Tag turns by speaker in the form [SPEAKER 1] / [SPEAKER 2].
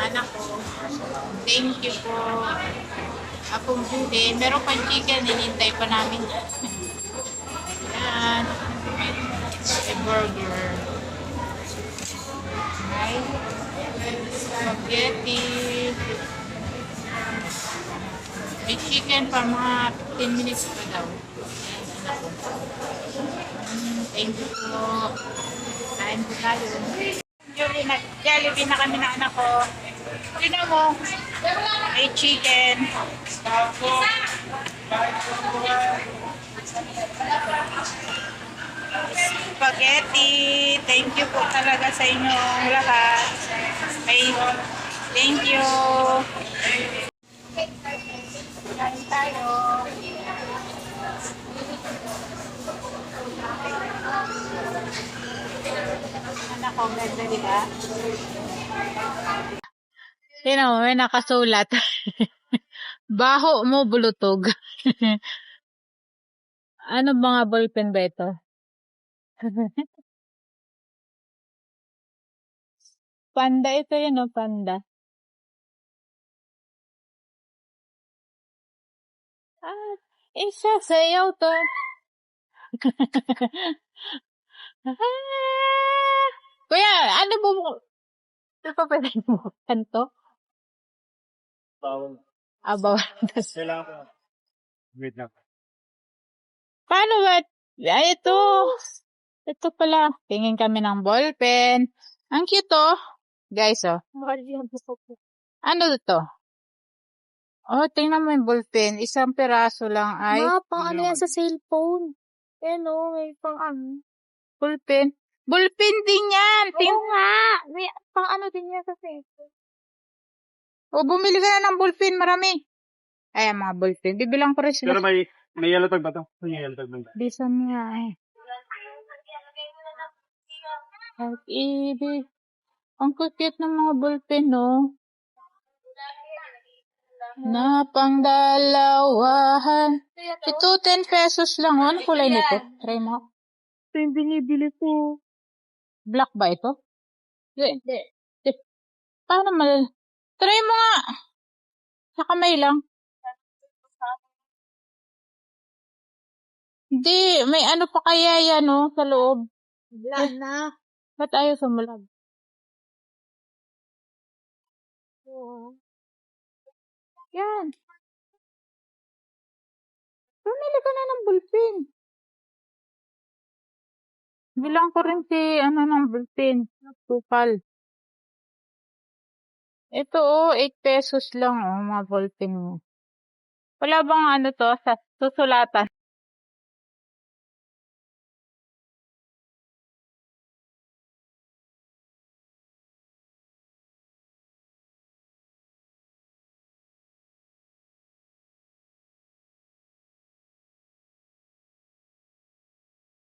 [SPEAKER 1] ng anak ko. Thank you po. Apong Judy. Meron pang chicken, hinintay pa namin. Yan. A burger. Ay. Spaghetti. May chicken pa mga 10 minutes pa daw. Thank you po. Kain po tayo. Jollibee na kami ng anak ko. Tignan mo. May chicken. Spaghetti. Thank you po talaga sa inyong lahat. Thank you. Kain tayo. Anak ko, ganda diba? Tingnan mo, may nakasulat. Baho mo bulutog. Ano mga ballpen ba ito? Panda ito yun, no? Panda. Ah, isa sayaw to. Kuya, ano mo? Ito pa pwede mo kanto?
[SPEAKER 2] Bawal.
[SPEAKER 1] Bawal.
[SPEAKER 2] Kailangan ko. Wait lang.
[SPEAKER 1] Paano ba? Ay, ito. Ito pala. Tingin kami ng ballpen. Ang cute, oh. Guys, oh. Ano to? Oh, tingnan mo yung ballpen. Isang piraso lang ay...
[SPEAKER 3] Ma, pang ano yan sa cellphone? Ano, may pang ano.
[SPEAKER 1] Ballpen. Ballpen din yan!
[SPEAKER 3] Oo nga! May pang ano din yan sa cellphone.
[SPEAKER 1] O, bumili ka na ng ballpen. Marami. Ay, mga ballpen. Bibilang ko rin sila.
[SPEAKER 2] Pero may yellow tag ba to? May yellow tag ba?
[SPEAKER 1] Bisan nga eh. Pag-ibig. Ang cute ng mga ballpen, no? Na pangdalawahan. Ito, 10 pesos lang. Ano kulay nito? Try mo.
[SPEAKER 3] Ito yung binibili ko.
[SPEAKER 1] Black ba ito? Hindi. Paano Try mo nga. Sa kamay lang. Hindi. May ano pa kaya yan, no? Sa loob.
[SPEAKER 3] Wala na.
[SPEAKER 1] Ba't ayaw sumulag?
[SPEAKER 3] Oo.
[SPEAKER 1] Yan. Pumili ka na ng ballpen. Bilang ko rin si, ng ballpen. Tupal. Ito, 8 pesos lang, mga ballpen mo. Wala bang to, sa susulatan?